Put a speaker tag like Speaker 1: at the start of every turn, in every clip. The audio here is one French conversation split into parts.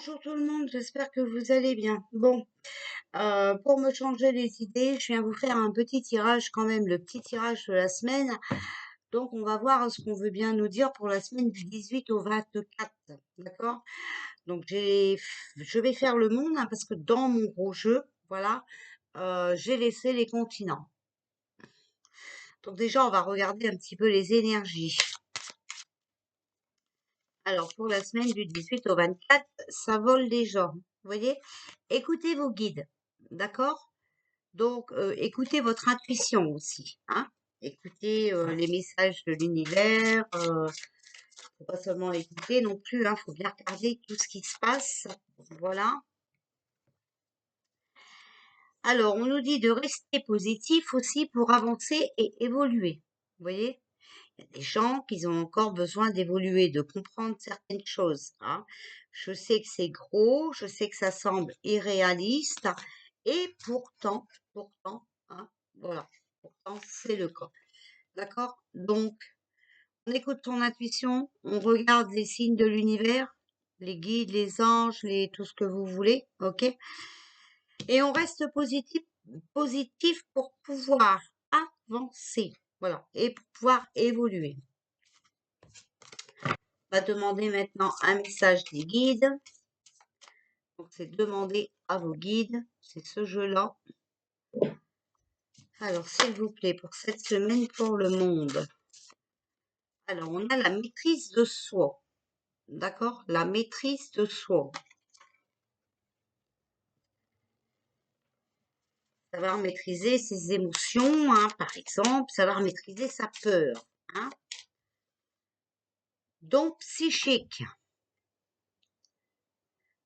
Speaker 1: Bonjour tout le monde, j'espère que vous allez bien. Bon, pour me changer les idées, je viens vous faire un petit tirage quand même, le petit tirage de la semaine. Donc, on va voir ce qu'on veut bien nous dire pour la semaine du 18 au 24, d'accord? Donc, je vais faire le monde hein, parce que dans mon gros jeu, voilà, j'ai laissé les continents. Donc déjà, on va regarder un petit peu les énergies. Alors, pour la semaine du 18 au 24, ça vole déjà. Vous voyez? Écoutez vos guides, d'accord? Donc, écoutez votre intuition aussi, hein. Écoutez les messages de l'univers. Faut pas seulement écouter non plus, hein. Faut bien regarder tout ce qui se passe. Voilà. Alors, on nous dit de rester positif aussi pour avancer et évoluer. Vous voyez? Il y a des gens qui ont encore besoin d'évoluer, de comprendre certaines choses, hein. Je sais que c'est gros, je sais que ça semble irréaliste, et pourtant, hein, voilà, pourtant c'est le cas. D'accord? Donc, on écoute ton intuition, on regarde les signes de l'univers, les guides, les anges, tout ce que vous voulez, ok? Et on reste positif pour pouvoir avancer, voilà, et pour pouvoir évoluer. On va demander maintenant un message des guides. Donc, c'est demander à vos guides, c'est ce jeu-là. Alors, s'il vous plaît, pour cette semaine, pour le monde. Alors, on a la maîtrise de soi. D'accord? La maîtrise de soi. Savoir maîtriser ses émotions, hein, par exemple. Savoir maîtriser sa peur. Hein. Donc, psychique.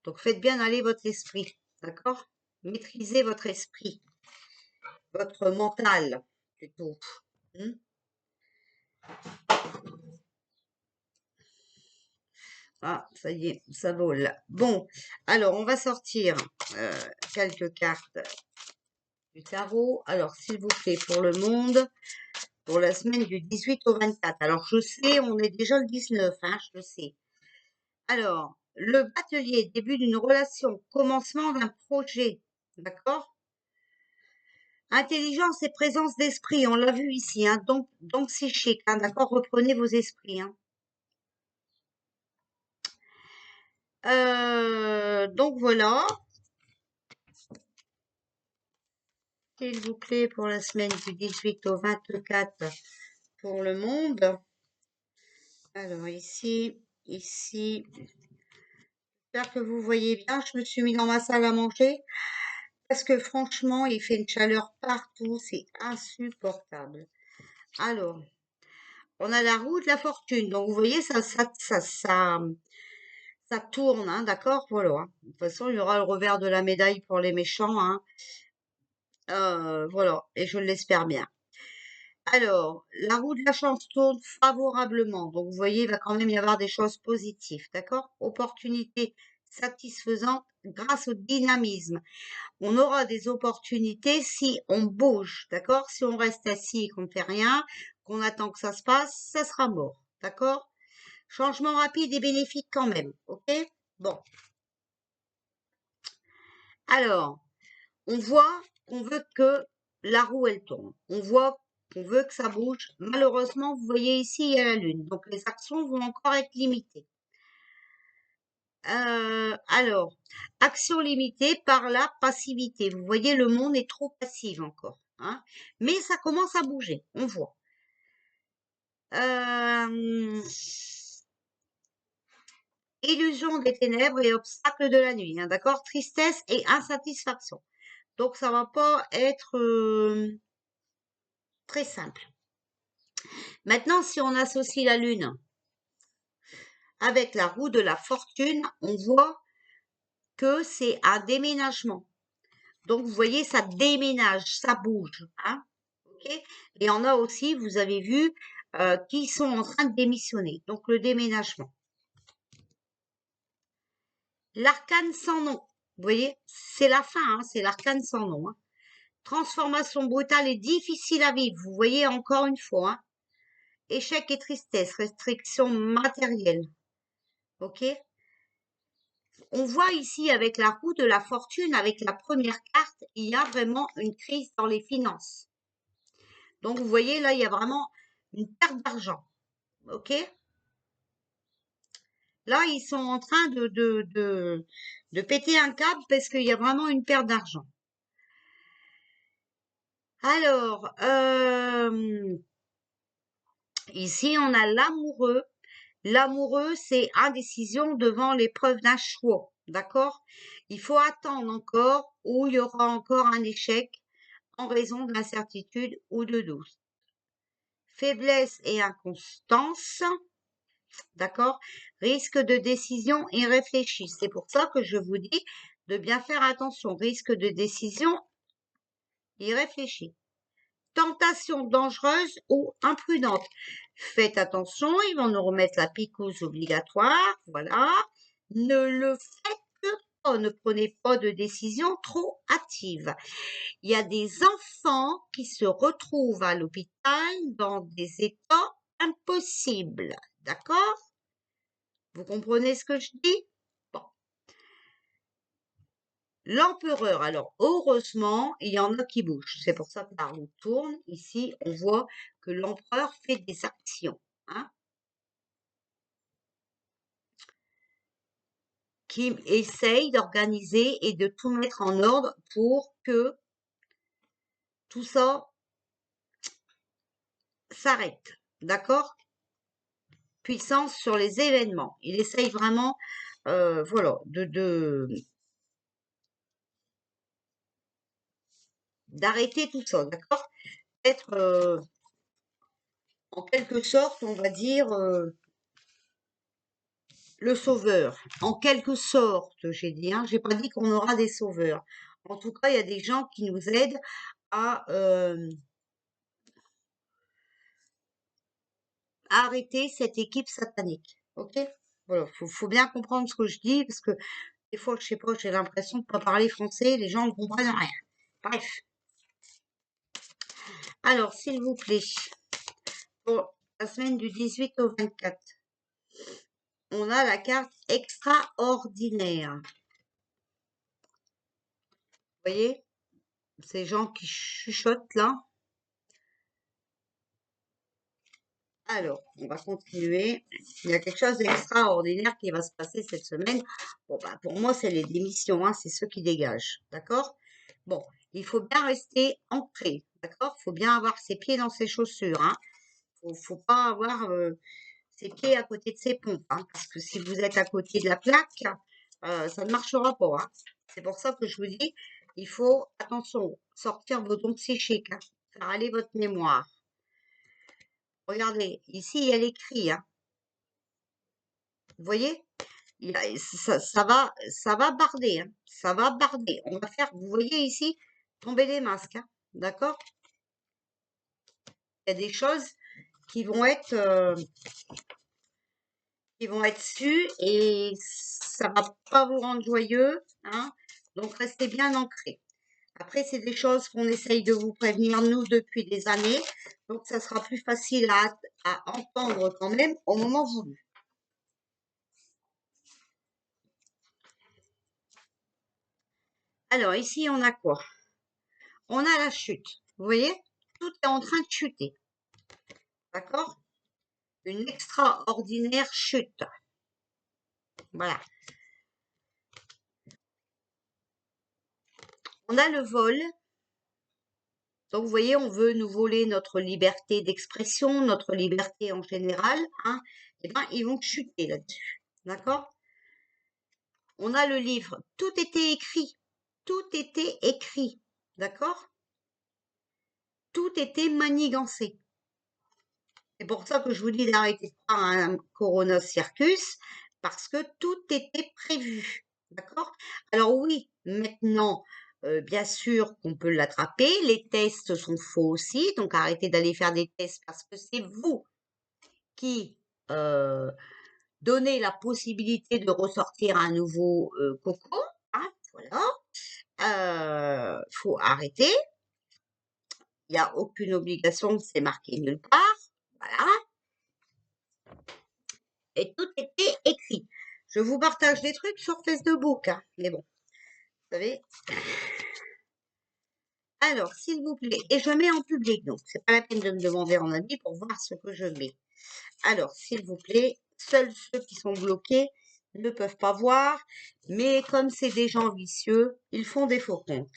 Speaker 1: Donc, faites bien aller votre esprit. D'accord? Maîtrisez votre esprit. Votre mental, plutôt. Ah, ça y est, ça vole. Bon, alors, on va sortir quelques cartes du tarot. Alors, s'il vous plaît, pour le monde, pour la semaine du 18 au 24. Alors, je sais, on est déjà le 19, hein, je le sais. Alors, le batelier, début d'une relation, commencement d'un projet, d'accord? Intelligence et présence d'esprit, on l'a vu ici, hein, donc psychique, hein, d'accord? Reprenez vos esprits, hein. Donc voilà, s'il vous plaît, pour la semaine du 18 au 24 pour le monde. Alors ici, j'espère que vous voyez bien, je me suis mis dans ma salle à manger. Parce que franchement, il fait une chaleur partout, c'est insupportable. Alors, on a la roue de la fortune. Donc, vous voyez, ça tourne, hein, d'accord? Voilà. Hein. De toute façon, il y aura le revers de la médaille pour les méchants, hein. Voilà, et je l'espère bien. Alors, la roue de la chance tourne favorablement. Donc, vous voyez, il va quand même y avoir des choses positives, d'accord? Opportunité satisfaisante grâce au dynamisme. On aura des opportunités si on bouge, d'accord? Si on reste assis et qu'on ne fait rien, qu'on attend que ça se passe, ça sera mort, d'accord? Changement rapide et bénéfique quand même, ok? Bon. Alors, on voit qu'on veut que la roue, elle tourne. On voit qu'on veut que ça bouge. Malheureusement, vous voyez ici, il y a la lune. Donc, les actions vont encore être limitées. Alors, action limitée par la passivité. Vous voyez, le monde est trop passif encore. Hein, mais ça commence à bouger, on voit. Illusion des ténèbres et obstacle de la nuit. Hein, d'accord? Tristesse et insatisfaction. Donc, ça va pas être très simple. Maintenant, si on associe la lune avec la roue de la fortune, on voit que c'est un déménagement. Donc, vous voyez, ça déménage, ça bouge. Hein, okay, et on a aussi, vous avez vu, qui sont en train de démissionner. Donc, le déménagement. L'arcane sans nom. Vous voyez, c'est la fin, hein, c'est l'arcane sans nom. Hein. Transformation brutale et difficile à vivre. Vous voyez encore une fois. Hein. Échec et tristesse, restriction matérielle. Ok. On voit ici avec la roue de la fortune, avec la première carte, il y a vraiment une crise dans les finances. Donc, vous voyez, là, il y a vraiment une perte d'argent. OK? Là, ils sont en train de péter un câble parce qu'il y a vraiment une perte d'argent. Alors, ici, on a l'amoureux. L'amoureux, c'est indécision devant l'épreuve d'un choix. D'accord? Il faut attendre encore ou il y aura encore un échec en raison de l'incertitude ou de doute. Faiblesse et inconstance, d'accord? Risque de décision irréfléchie. C'est pour ça que je vous dis de bien faire attention. Risque de décision irréfléchie. Tentation dangereuse ou imprudente. Faites attention, ils vont nous remettre la picouse obligatoire, voilà. Ne le faites pas, ne prenez pas de décision trop hâtive. Il y a des enfants qui se retrouvent à l'hôpital dans des états impossibles. D'accord? Vous comprenez ce que je dis? Bon. L'empereur, alors heureusement, il y en a qui bougent. C'est pour ça que la roue tourne. Ici, on voit que l'empereur fait des actions, hein, qui essaye d'organiser et de tout mettre en ordre pour que tout ça s'arrête. D'accord? Puissance sur les événements. Il essaye vraiment, voilà, d'arrêter tout ça, d'accord? Être en quelque sorte, on va dire, le sauveur. En quelque sorte, j'ai dit, hein, j'ai pas dit qu'on aura des sauveurs. En tout cas, il y a des gens qui nous aident à arrêter cette équipe satanique. Ok? Voilà, faut bien comprendre ce que je dis parce que des fois, je sais pas, j'ai l'impression de pas parler français, les gens ne comprennent rien. Bref. Alors, s'il vous plaît, pour la semaine du 18 au 24, on a la carte extraordinaire. Vous voyez? Ces gens qui chuchotent là. Alors, on va continuer. Il y a quelque chose d'extraordinaire qui va se passer cette semaine. Bon, bah, pour moi, c'est les démissions, hein, c'est ceux qui dégagent. D'accord? Bon, il faut bien rester ancré. D'accord? Il faut bien avoir ses pieds dans ses chaussures. Hein. Faut pas avoir ses pieds à côté de ses pompes. Hein, parce que si vous êtes à côté de la plaque, ça ne marchera pas. Hein. C'est pour ça que je vous dis, il faut, attention, sortir vos dons psychiques. Hein, faire aller votre mémoire. Regardez, ici, il y a l'écrit. Hein. Vous voyez? Ça va barder, hein. Ça va barder. On va faire, vous voyez ici, tomber les masques, hein. D'accord? Il y a des choses qui qui vont être sues et ça va pas vous rendre joyeux, hein. Donc restez bien ancrés. Après, c'est des choses qu'on essaye de vous prévenir, nous, depuis des années. Donc, ça sera plus facile à entendre quand même au moment voulu. Alors, ici, on a quoi? On a la chute. Vous voyez? Tout est en train de chuter. D'accord? Une extraordinaire chute. Voilà. On a le vol. Donc, vous voyez, on veut nous voler notre liberté d'expression, notre liberté en général. Hein. Eh bien, ils vont chuter là-dessus. D'accord? On a le livre. Tout était écrit. Tout était écrit. D'accord? Tout était manigancé. C'est pour ça que je vous dis d'arrêter de prendre un Corona Circus, parce que tout était prévu. D'accord? Alors oui, maintenant, bien sûr qu'on peut l'attraper. Les tests sont faux aussi, donc arrêtez d'aller faire des tests parce que c'est vous qui donnez la possibilité de ressortir un nouveau coco. Hein, voilà. Faut arrêter. Il n'y a aucune obligation, c'est marqué nulle part. Voilà. Et tout était écrit. Je vous partage des trucs sur Facebook, hein, mais bon, vous savez. Alors, s'il vous plaît, et je mets en public, donc c'est pas la peine de me demander en ami pour voir ce que je mets. Alors, s'il vous plaît, seuls ceux qui sont bloqués ne peuvent pas voir, mais comme c'est des gens vicieux, ils font des faux comptes.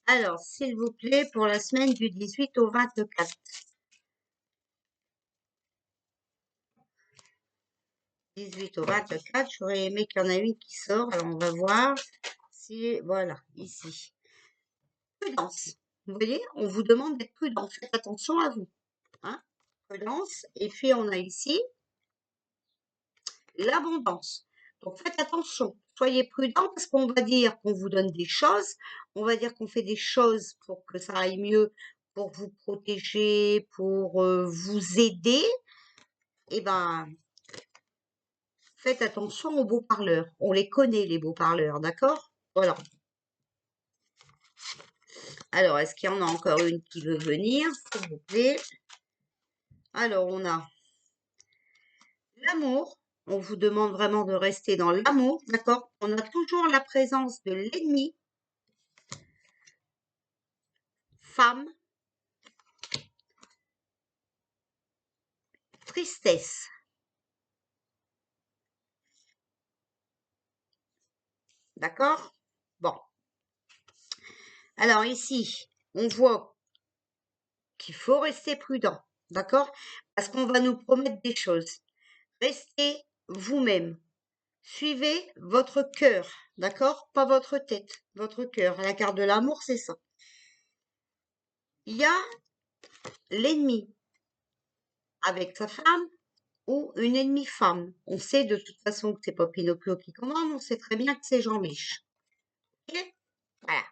Speaker 1: Alors, s'il vous plaît, pour la semaine du 18 au 24. 18 au 24, j'aurais aimé qu'il y en ait une qui sort, alors on va voir si, voilà, ici. Prudence. Vous voyez, on vous demande d'être prudent, faites attention à vous. Hein, prudence, et puis on a ici l'abondance. Donc faites attention, soyez prudent parce qu'on va dire qu'on vous donne des choses, on va dire qu'on fait des choses pour que ça aille mieux, pour vous protéger, pour vous aider. Eh ben, faites attention aux beaux parleurs. On les connaît, les beaux parleurs, d'accord? Voilà. Alors, est-ce qu'il y en a encore une qui veut venir, s'il vous plaît? Alors, on a l'amour. On vous demande vraiment de rester dans l'amour, d'accord? On a toujours la présence de l'ennemi, femme, tristesse. D'accord? Bon. Alors ici, on voit qu'il faut rester prudent, d'accord? Parce qu'on va nous promettre des choses. Restez vous-même. Suivez votre cœur, d'accord? Pas votre tête, votre cœur. La carte de l'amour, c'est ça. Il y a l'ennemi avec sa femme ou une ennemie femme. On sait de toute façon que c'est pas Pinocchio qui commande, on sait très bien que c'est Jean Mich. Ok? Voilà.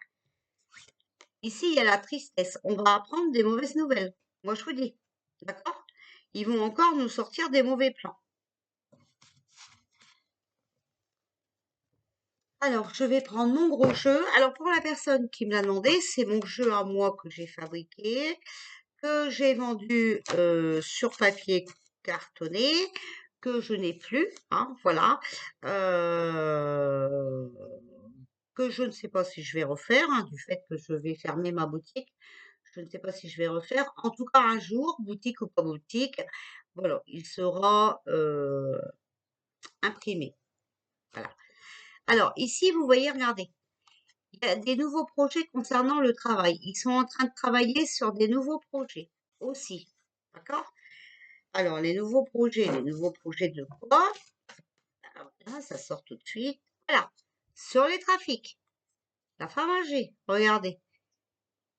Speaker 1: Ici, il y a la tristesse. On va apprendre des mauvaises nouvelles. Moi, je vous dis. D'accord? Ils vont encore nous sortir des mauvais plans. Alors, je vais prendre mon gros jeu. Alors, pour la personne qui me l'a demandé, c'est mon jeu à moi que j'ai fabriqué, que j'ai vendu sur papier cartonné, que je n'ai plus, hein, voilà, que je ne sais pas si je vais refaire, hein, du fait que je vais fermer ma boutique. Je ne sais pas si je vais refaire. En tout cas, un jour, boutique ou pas boutique, voilà, il sera imprimé. Voilà. Alors, ici, vous voyez, regardez, il y a des nouveaux projets concernant le travail. Ils sont en train de travailler sur des nouveaux projets aussi. D'accord? Alors, les nouveaux projets de quoi? Alors là, ça sort tout de suite. Voilà. Sur les trafics. La femme âgée, regardez.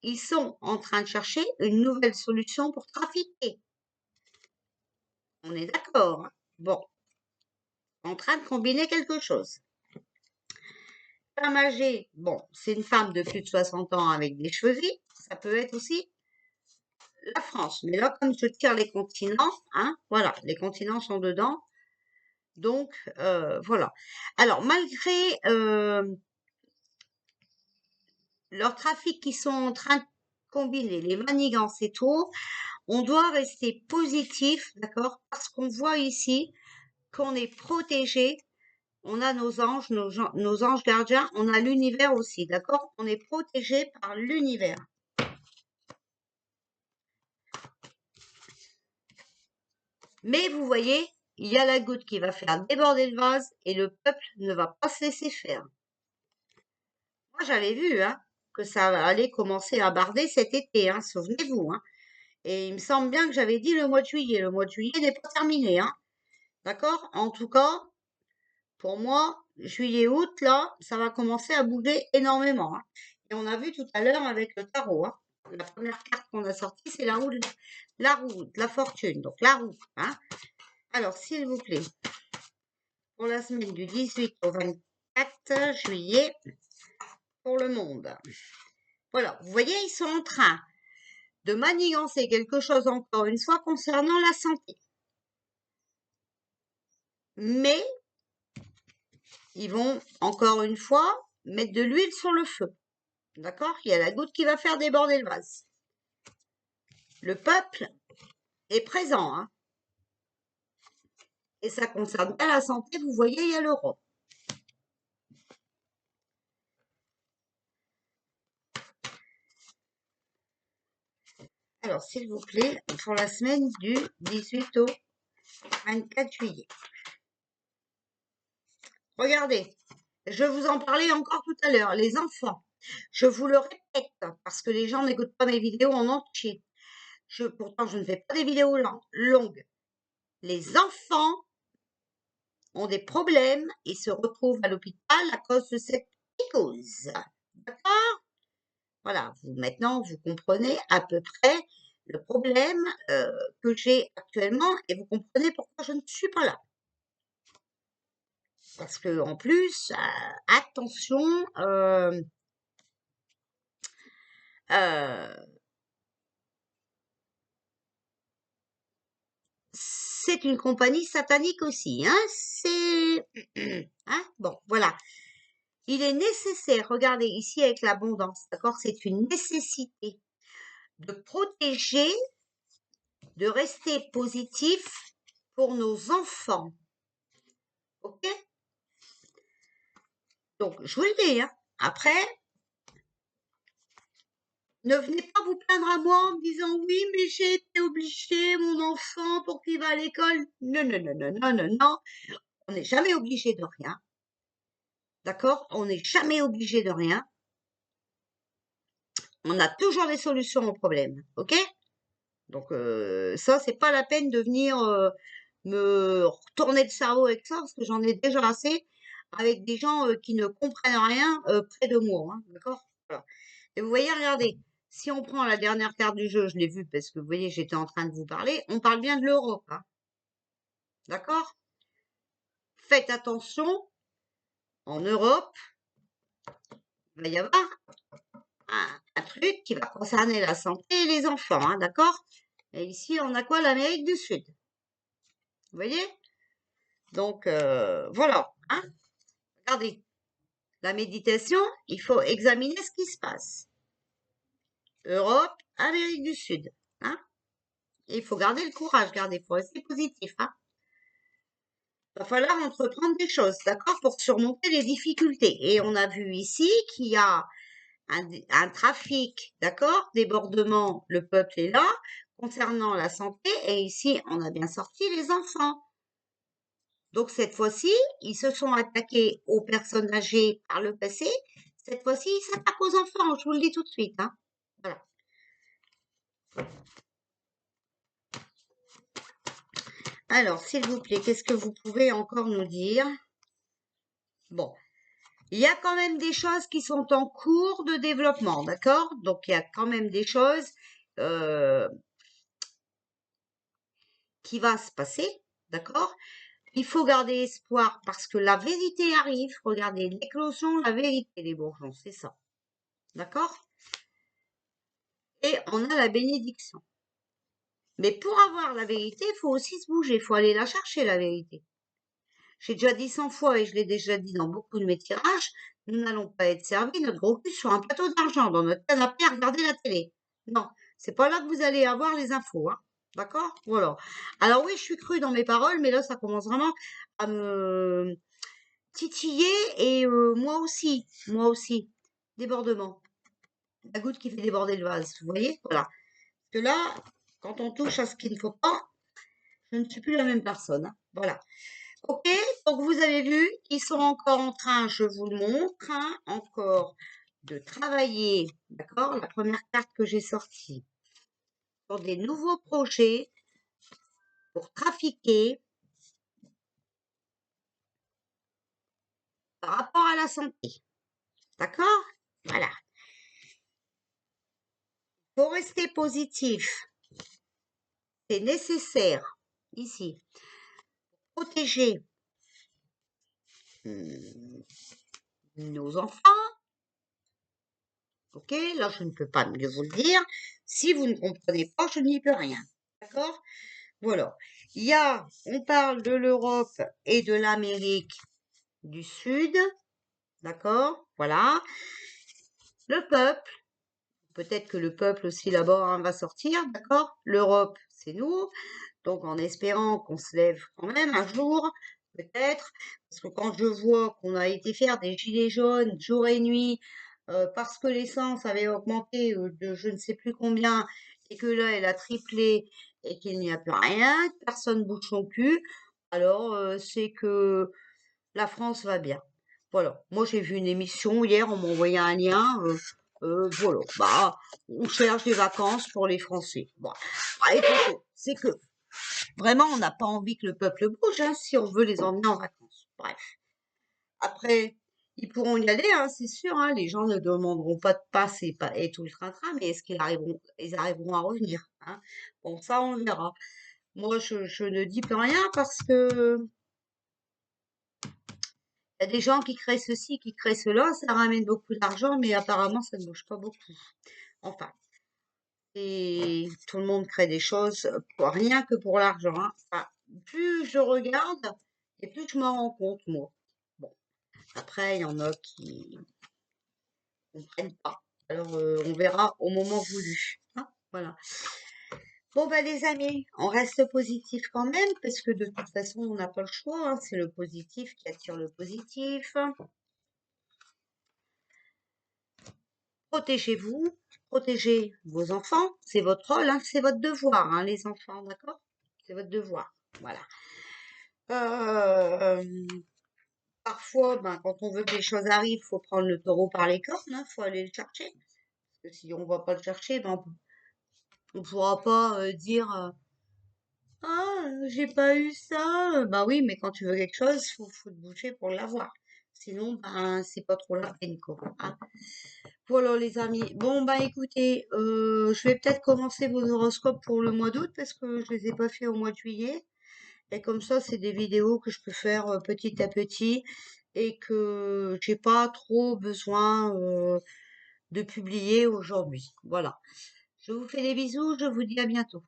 Speaker 1: Ils sont en train de chercher une nouvelle solution pour trafiquer. On est d'accord, hein? Bon, en train de combiner quelque chose. Femme âgée, bon, c'est une femme de plus de 60 ans avec des cheveux gris. Ça peut être aussi la France. Mais là, comme je tire les continents, hein, voilà, les continents sont dedans. Donc, voilà. Alors, malgré leurs trafics qui sont en train de combiner, les manigances et tout, on doit rester positif, d'accord? Parce qu'on voit ici qu'on est protégé. On a nos anges, nos anges gardiens, on a l'univers aussi, d'accord? On est protégé par l'univers. Mais vous voyez, il y a la goutte qui va faire déborder le vase et le peuple ne va pas se laisser faire. Moi, j'avais vu hein, que ça allait commencer à barder cet été, hein, souvenez-vous. Hein. Et il me semble bien que j'avais dit le mois de juillet. Le mois de juillet n'est pas terminé. Hein. D'accord? En tout cas, pour moi, juillet-août, là, ça va commencer à bouger énormément. Hein. Et on a vu tout à l'heure avec le tarot. Hein. La première carte qu'on a sortie, c'est la roue de la fortune. Donc la roue. Hein. Alors, s'il vous plaît, pour la semaine du 18 au 24 juillet, pour le monde. Voilà, vous voyez, ils sont en train de manigancer quelque chose encore une fois concernant la santé. Mais ils vont encore une fois mettre de l'huile sur le feu. D'accord? Il y a la goutte qui va faire déborder le vase. Le peuple est présent. Hein. Et ça concerne pas la santé, vous voyez, il y a l'euro. Alors, s'il vous plaît, pour la semaine du 18 au 24 juillet. Regardez, je vous en parlais encore tout à l'heure, les enfants. Je vous le répète, parce que les gens n'écoutent pas mes vidéos en entier. Pourtant, je ne fais pas des vidéos longues. Les enfants ont des problèmes et se retrouvent à l'hôpital à cause de cette psychose. D'accord? Voilà, maintenant, vous comprenez à peu près le problème que j'ai actuellement et vous comprenez pourquoi je ne suis pas là. Parce que en plus, attention, c'est une compagnie satanique aussi, hein, c'est... Hein, bon, voilà. Il est nécessaire, regardez ici avec l'abondance, d'accord, c'est une nécessité de protéger, de rester positif pour nos enfants. Ok? Donc, je vous le dis, hein. Après, ne venez pas vous plaindre à moi en me disant oui, mais j'ai été obligée, mon enfant, pour qu'il va à l'école. Non, non, non, non, non, non, non. On n'est jamais obligé de rien. D'accord? On n'est jamais obligé de rien. On a toujours des solutions aux problèmes. Ok? Donc, ça, c'est pas la peine de venir me retourner le cerveau avec ça, parce que j'en ai déjà assez avec des gens qui ne comprennent rien près de moi. Hein, d'accord? Voilà. Et vous voyez, regardez, si on prend la dernière carte du jeu, je l'ai vue parce que vous voyez, j'étais en train de vous parler, on parle bien de l'Europe. Hein, d'accord? Faites attention, en Europe, il va y avoir un truc qui va concerner la santé et les enfants. Hein, d'accord? Et ici, on a quoi? L'Amérique du Sud. Vous voyez? Donc, voilà. Hein, regardez. La méditation, il faut examiner ce qui se passe. Europe, Amérique du Sud. Hein, et il faut garder le courage, il faut rester positif. Hein. Il va falloir entreprendre des choses, d'accord, pour surmonter les difficultés. Et on a vu ici qu'il y a un trafic, d'accord, débordement, le peuple est là, concernant la santé, et ici, on a bien sorti les enfants. Donc cette fois-ci, ils se sont attaqués aux personnes âgées par le passé. Cette fois-ci, ils s'attaquent aux enfants, je vous le dis tout de suite. Hein. Voilà. Alors, s'il vous plaît, qu'est-ce que vous pouvez encore nous dire? Bon, il y a quand même des choses qui sont en cours de développement, d'accord? Donc, il y a quand même des choses qui vont se passer, d'accord? Il faut garder espoir parce que la vérité arrive. Regardez, l'éclosion, la vérité, les bourgeons, c'est ça. D'accord? Et on a la bénédiction. Mais pour avoir la vérité, il faut aussi se bouger, il faut aller la chercher, la vérité. J'ai déjà dit 100 fois et je l'ai déjà dit dans beaucoup de mes tirages, nous n'allons pas être servis notre gros cul sur un plateau d'argent dans notre canapé à regarder la télé. Non, c'est pas là que vous allez avoir les infos, hein. D'accord? Voilà. Alors oui, je suis crue dans mes paroles, mais là, ça commence vraiment à me titiller et moi aussi. Débordement. La goutte qui fait déborder le vase, vous voyez? Voilà. Parce que là, quand on touche à ce qu'il ne faut pas, je ne suis plus la même personne. Hein. Voilà. Ok, donc vous avez vu, ils sont encore en train, je vous le montre, hein, encore de travailler, d'accord, la première carte que j'ai sortie, sur des nouveaux projets pour trafiquer par rapport à la santé. D'accord? Voilà. Pour rester positif, c'est nécessaire, ici, protéger nos enfants. Ok, là je ne peux pas mieux vous le dire. Si vous ne comprenez pas, je n'y peux rien. D'accord? Voilà. On parle de l'Europe et de l'Amérique du Sud. D'accord? Voilà. Le peuple. Peut-être que le peuple aussi là-bas hein, va sortir. D'accord? L'Europe, c'est nous. Donc en espérant qu'on se lève quand même un jour, peut-être, parce que quand je vois qu'on a été faire des gilets jaunes jour et nuit, parce que l'essence avait augmenté de je ne sais plus combien, et que là elle a triplé et qu'il n'y a plus rien, que personne bouge son cul, alors c'est que la France va bien. Voilà. Moi, j'ai vu une émission hier, on m'a envoyé un lien. Voilà. Bah, on cherche des vacances pour les Français. Bon. Bah, écoutez, c'est que vraiment, on n'a pas envie que le peuple bouge, hein, si on veut les emmener en vacances. Bref. Après, ils pourront y aller, hein, c'est sûr. Hein, les gens ne demanderont pas de passe et tout le train-train, mais est-ce ils arriveront à revenir, hein? Bon, ça, on verra. Moi, je ne dis plus rien parce que il y a des gens qui créent ceci, qui créent cela, ça ramène beaucoup d'argent, mais apparemment, ça ne bouge pas beaucoup. Enfin, et tout le monde crée des choses rien que pour l'argent, hein. Enfin, plus je regarde, et plus je m'en rends compte, moi. Bon, après, il y en a qui comprennent pas. Alors, on verra au moment voulu, hein. Voilà. Bon, bah, les amis, on reste positif quand même, parce que de toute façon, on n'a pas le choix, hein. C'est le positif qui attire le positif. Protégez-vous, protégez vos enfants, c'est votre rôle, hein, c'est votre devoir, hein, les enfants, d'accord? C'est votre devoir, voilà. Euh, Parfois, ben, quand on veut que les choses arrivent, faut prendre le taureau par les cornes, hein, faut aller le chercher. Parce que si on va pas le chercher, ben, on pourra pas dire ah, j'ai pas eu ça. Bah oui, mais quand tu veux quelque chose, faut te bouger pour l'avoir. Sinon, ben, c'est pas trop la peine, quoi, hein. Voilà les amis. Bon bah écoutez, je vais peut-être commencer vos horoscopes pour le mois d'août parce que je les ai pas fait au mois de juillet. Et comme ça, c'est des vidéos que je peux faire petit à petit et que j'ai pas trop besoin de publier aujourd'hui. Voilà. Je vous fais des bisous, je vous dis à bientôt.